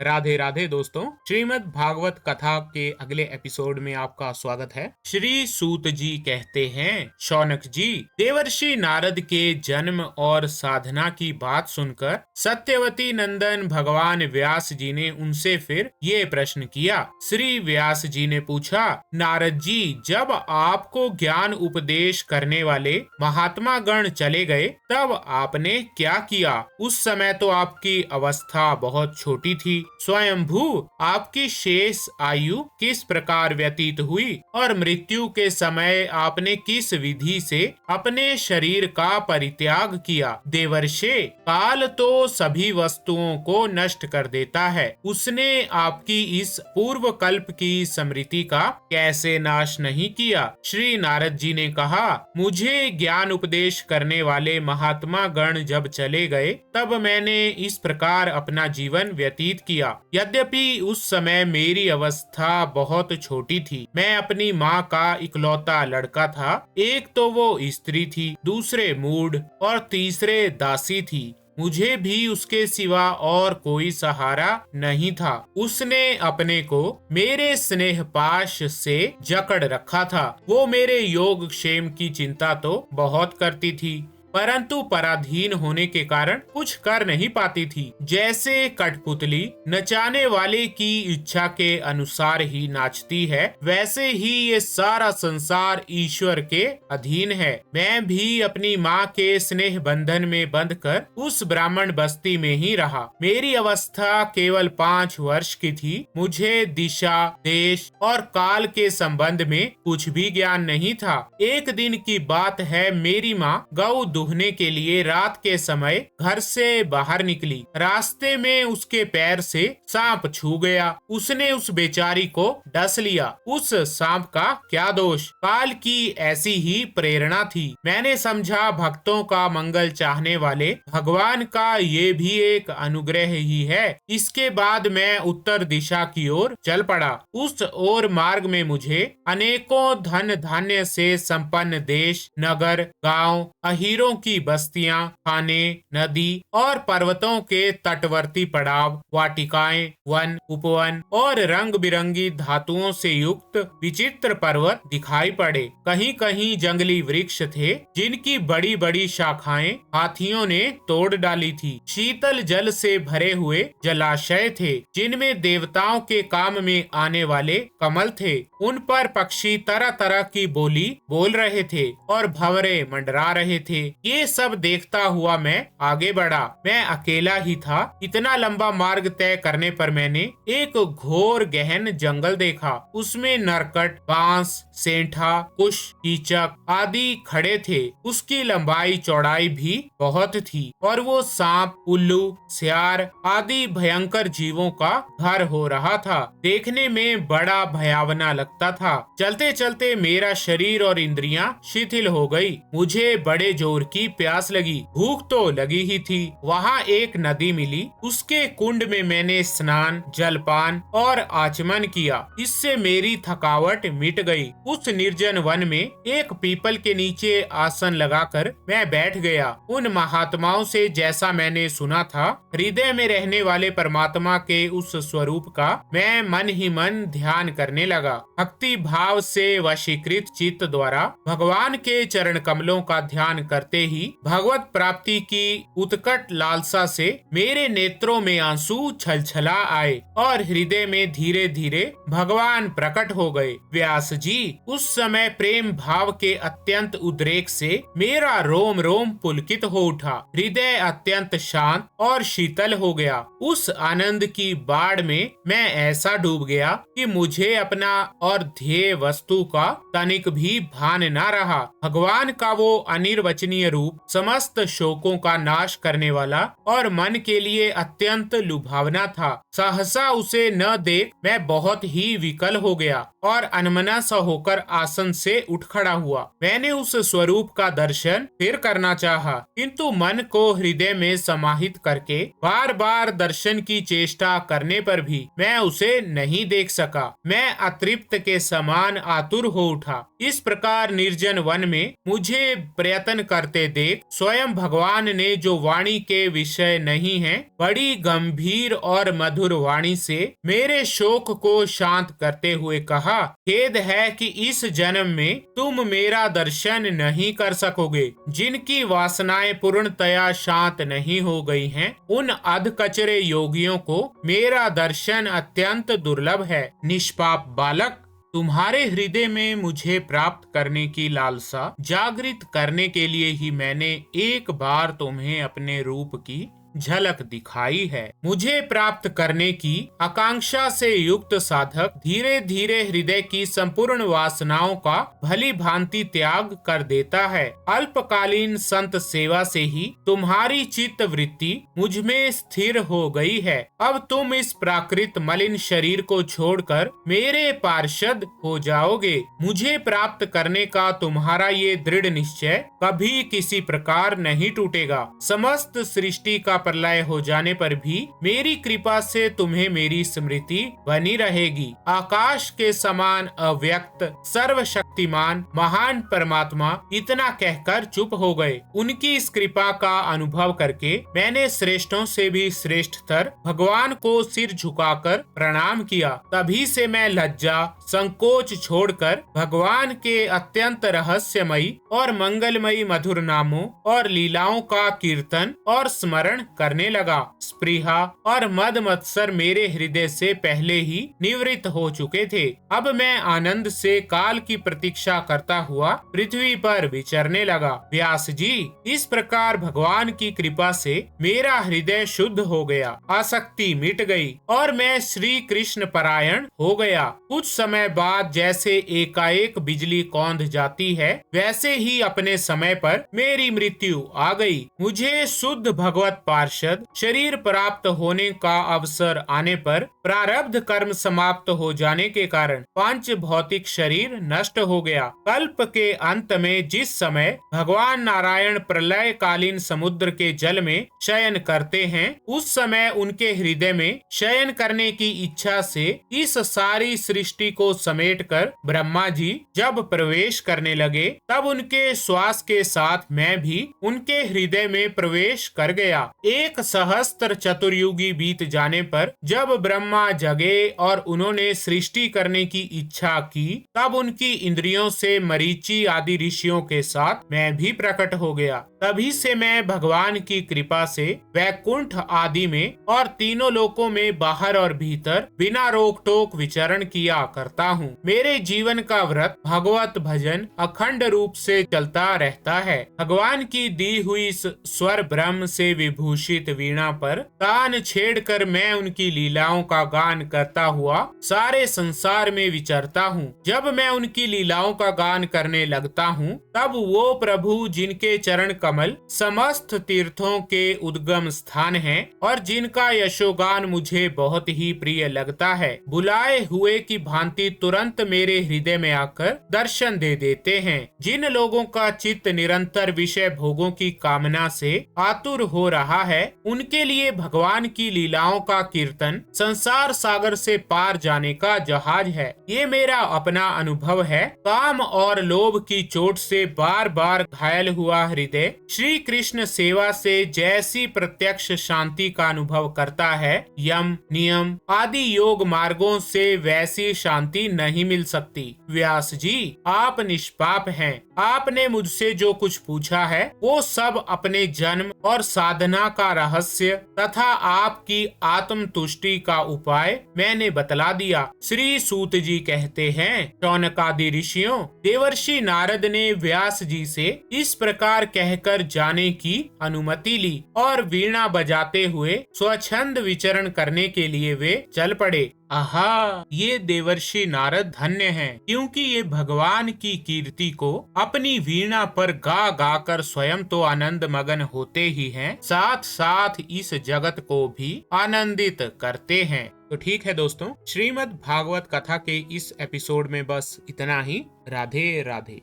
राधे राधे दोस्तों। श्रीमद् भागवत कथा के अगले एपिसोड में आपका स्वागत है। श्री सूत जी कहते हैं, शौनक जी, देवर्षि नारद के जन्म और साधना की बात सुनकर सत्यवती नंदन भगवान व्यास जी ने उनसे फिर ये प्रश्न किया। श्री व्यास जी ने पूछा, नारद जी, जब आपको ज्ञान उपदेश करने वाले महात्मा गण चले गए तब आपने क्या किया? उस समय तो आपकी अवस्था बहुत छोटी थी। स्वयंभू आपकी शेष आयु किस प्रकार व्यतीत हुई और मृत्यु के समय आपने किस विधि से अपने शरीर का परित्याग किया? देवर्षे, काल तो सभी वस्तुओं को नष्ट कर देता है। उसने आपकी इस पूर्व कल्प की स्मृति का कैसे नाश नहीं किया? श्री नारद जी ने कहा, मुझे ज्ञान उपदेश करने वाले महात्मा गण जब चले गए तब मैंने इस प्रकार अपना जीवन व्यतीत किया। यद्यपि उस समय मेरी अवस्था बहुत छोटी थी। मैं अपनी माँ का इकलौता लड़का था। एक तो वो स्त्री थी, दूसरे मूढ़ और तीसरे दासी थी। मुझे भी उसके सिवा और कोई सहारा नहीं था। उसने अपने को मेरे स्नेह पाश से जकड़ रखा था। वो मेरे योग क्षेम की चिंता तो बहुत करती थी, परंतु पराधीन होने के कारण कुछ कर नहीं पाती थी। जैसे कठपुतली नचाने वाले की इच्छा के अनुसार ही नाचती है, वैसे ही ये सारा संसार ईश्वर के अधीन है। मैं भी अपनी माँ के स्नेह बंधन में बंधकर उस ब्राह्मण बस्ती में ही रहा। मेरी अवस्था केवल 5 वर्ष की थी। मुझे दिशा, देश और काल के संबंध में कुछ भी ज्ञान नहीं था। एक दिन की बात है, मेरी माँ गौ दूहने के लिए रात के समय घर से बाहर निकली। रास्ते में उसके पैर से सांप छू गया। उसने उस बेचारी को डस लिया। उस सांप का क्या दोष? काल की ऐसी ही प्रेरणा थी। मैंने समझा, भक्तों का मंगल चाहने वाले भगवान का ये भी एक अनुग्रह ही है। इसके बाद मैं उत्तर दिशा की ओर चल पड़ा। उस ओर मार्ग में मुझे अनेकों धन धान्य से संपन्न देश, नगर, गांव, अहीरों की बस्तियां, खाने, नदी और पर्वतों के तटवर्ती पड़ाव, वाटिकाएं, वन, उपवन और रंग बिरंगी धातुओं से युक्त विचित्र पर्वत दिखाई पड़े। कहीं कहीं जंगली वृक्ष थे जिनकी बड़ी बड़ी शाखाएं हाथियों ने तोड़ डाली थी। शीतल जल से भरे हुए जलाशय थे जिनमें देवताओं के काम में आने वाले कमल थे। उन पर पक्षी तरह तरह की बोली बोल रहे थे और भंवरे मंडरा रहे थे। ये सब देखता हुआ मैं आगे बढ़ा। मैं अकेला ही था। इतना लंबा मार्ग तय करने पर मैंने एक घोर गहन जंगल देखा। उसमें नरकट, बांस, सेंठा, कुश, कीचक आदि खड़े थे। उसकी लंबाई चौड़ाई भी बहुत थी और वो सांप, उल्लू, सियार आदि भयंकर जीवों का घर हो रहा था। देखने में बड़ा भयावना लगता था। चलते चलते मेरा शरीर और इंद्रियां शिथिल हो गई। मुझे बड़े जोर की प्यास लगी। भूख तो लगी ही थी। वहाँ एक नदी मिली। उसके कुंड में मैंने स्नान, जलपान और आचमन किया। इससे मेरी थकावट मिट गई। उस निर्जन वन में एक पीपल के नीचे आसन लगाकर मैं बैठ गया। उन महात्माओं से जैसा मैंने सुना था, हृदय में रहने वाले परमात्मा के उस स्वरूप का मैं मन ही मन ध्यान करने लगा। भक्ति भाव से वशीकृत चित्त द्वारा भगवान के चरण कमलों का ध्यान करते ही भगवत प्राप्ति की उत्कट लालसा से मेरे नेत्रों में आंसू छलछला आए और हृदय में धीरे धीरे भगवान प्रकट हो गए। व्यास जी, उस समय प्रेम भाव के अत्यंत उद्रेक से मेरा रोम रोम पुलकित हो उठा। हृदय अत्यंत शांत और शीतल हो गया। उस आनंद की बाढ़ में मैं ऐसा डूब गया कि मुझे अपना और ध्येय वस्तु का तनिक भी भान न रहा। भगवान का वो अनिर्वचनीय रूप समस्त शोकों का नाश करने वाला और मन के लिए अत्यंत लुभावना था। सहसा उसे न देख मैं बहुत ही विकल हो गया और अनमना सा होकर आसन से उठ खड़ा हुआ। मैंने उस स्वरूप का दर्शन फिर करना चाहा, किंतु मन को हृदय में समाहित करके बार बार दर्शन की चेष्टा करने पर भी मैं उसे नहीं देख सका। मैं अतृप्त के समान आतुर हो उठा। इस प्रकार निर्जन वन में मुझे प्रयत्न करते करते देख स्वयं भगवान ने जो वाणी के विषय नहीं है, बड़ी गंभीर और मधुर वाणी से मेरे शोक को शांत करते हुए कहा, खेद है कि इस जन्म में तुम मेरा दर्शन नहीं कर सकोगे। जिनकी वासनाएं पूर्णतया शांत नहीं हो गई हैं, उन अधकचरे योगियों को मेरा दर्शन अत्यंत दुर्लभ है। निष्पाप बालक, तुम्हारे हृदय में मुझे प्राप्त करने की लालसा जागृत करने के लिए ही मैंने एक बार तुम्हें अपने रूप की झलक दिखाई है। मुझे प्राप्त करने की आकांक्षा से युक्त साधक धीरे धीरे हृदय की संपूर्ण वासनाओं का भली भांति त्याग कर देता है। अल्पकालीन संत सेवा से ही तुम्हारी चित्त वृत्ति मुझ में स्थिर हो गई है। अब तुम इस प्राकृत मलिन शरीर को छोड़कर मेरे पार्षद हो जाओगे। मुझे प्राप्त करने का तुम्हारा ये दृढ़ निश्चय कभी किसी प्रकार नहीं टूटेगा। समस्त सृष्टि का प्रलय हो जाने पर भी मेरी कृपा से तुम्हें मेरी स्मृति बनी रहेगी। आकाश के समान अव्यक्त सर्वशक्तिमान महान परमात्मा इतना कहकर चुप हो गए। उनकी इस कृपा का अनुभव करके मैंने श्रेष्ठों से भी श्रेष्ठतर भगवान को सिर झुकाकर प्रणाम किया। तभी से मैं लज्जा संकोच छोड़कर भगवान के अत्यंत रहस्यमयी और मंगलमयी मधुर नामों और लीलाओं का कीर्तन और स्मरण करने लगा। स्पृहा और मद मत्सर मेरे हृदय से पहले ही निवृत्त हो चुके थे। अब मैं आनंद से काल की प्रतीक्षा करता हुआ पृथ्वी पर विचरने लगा। व्यास जी, इस प्रकार भगवान की कृपा से मेरा हृदय शुद्ध हो गया, आसक्ति मिट गई और मैं श्री कृष्ण परायण हो गया। कुछ समय बाद जैसे एकाएक बिजली कौंध जाती है, वैसे ही अपने समय पर मेरी मृत्यु आ गई। मुझे शुद्ध भगवत पार्षद शरीर प्राप्त होने का अवसर आने पर प्रारब्ध कर्म समाप्त हो जाने के कारण पांच भौतिक शरीर नष्ट हो गया। कल्प के अंत में जिस समय भगवान नारायण प्रलय कालीन समुद्र के जल में शयन करते हैं, उस समय उनके हृदय में शयन करने की इच्छा से इस सारी सृष्टि को समेटकर ब्रह्मा जी जब प्रवेश करने लगे, तब उनके श्वास के साथ मैं भी उनके हृदय में प्रवेश कर गया। एक सहस्त्र चतुर्युगी बीत जाने पर जब ब्रह्मा जगे और उन्होंने सृष्टि करने की इच्छा की, तब उनकी इंद्रियों से मरीचि आदि ऋषियों के साथ मैं भी प्रकट हो गया। तभी से मैं भगवान की कृपा से वैकुंठ आदि में और तीनों लोकों में बाहर और भीतर बिना रोक टोक विचरण किया करता हूँ। मेरे जीवन का व्रत भगवत भजन अखंड रूप से चलता रहता है। भगवान की दी हुई स्वर ब्रह्म से विभूषित वीणा पर तान छेड़कर मैं उनकी लीलाओं का गान करता हुआ सारे संसार में विचरता हूँ। जब मैं उनकी लीलाओं का गान करने लगता हूँ, तब वो प्रभु जिनके चरण कमल समस्त तीर्थों के उद्गम स्थान हैं और जिनका यशोगान मुझे बहुत ही प्रिय लगता है, बुलाए हुए की भांति तुरंत मेरे हृदय में आकर दर्शन दे देते हैं। जिन लोगों का चित्त निरंतर विषय भोगों की कामना से आतुर हो रहा है, उनके लिए भगवान की लीलाओं का कीर्तन संसार सागर से पार जाने का जहाज है। ये मेरा अपना अनुभव है। काम और लोभ की चोट से बार बार घायल हुआ हृदय श्री कृष्ण सेवा से जैसी प्रत्यक्ष शांति का अनुभव करता है, यम नियम आदि योग मार्गों से वैसी शांति नहीं मिल सकती। व्यास जी, आप निष्पाप हैं। आपने मुझसे जो कुछ पूछा है वो सब अपने जन्म और साधना का रहस्य तथा आपकी आत्म तुष्टि का उपाय मैंने बतला दिया। श्री सूत जी कहते हैं, शौनक आदि ऋषियों, देवर्षि नारद ने व्यास जी से इस प्रकार कहकर जाने की अनुमति ली और वीणा बजाते हुए स्वच्छंद विचरण करने के लिए वे चल पड़े। आहा, ये देवर्षि नारद धन्य हैं, क्योंकि ये भगवान की कीर्ति को अपनी वीणा पर गा गा कर स्वयं तो आनंद मगन होते ही हैं, साथ साथ इस जगत को भी आनंदित करते हैं। तो ठीक है दोस्तों, श्रीमद् भागवत कथा के इस एपिसोड में बस इतना ही। राधे राधे।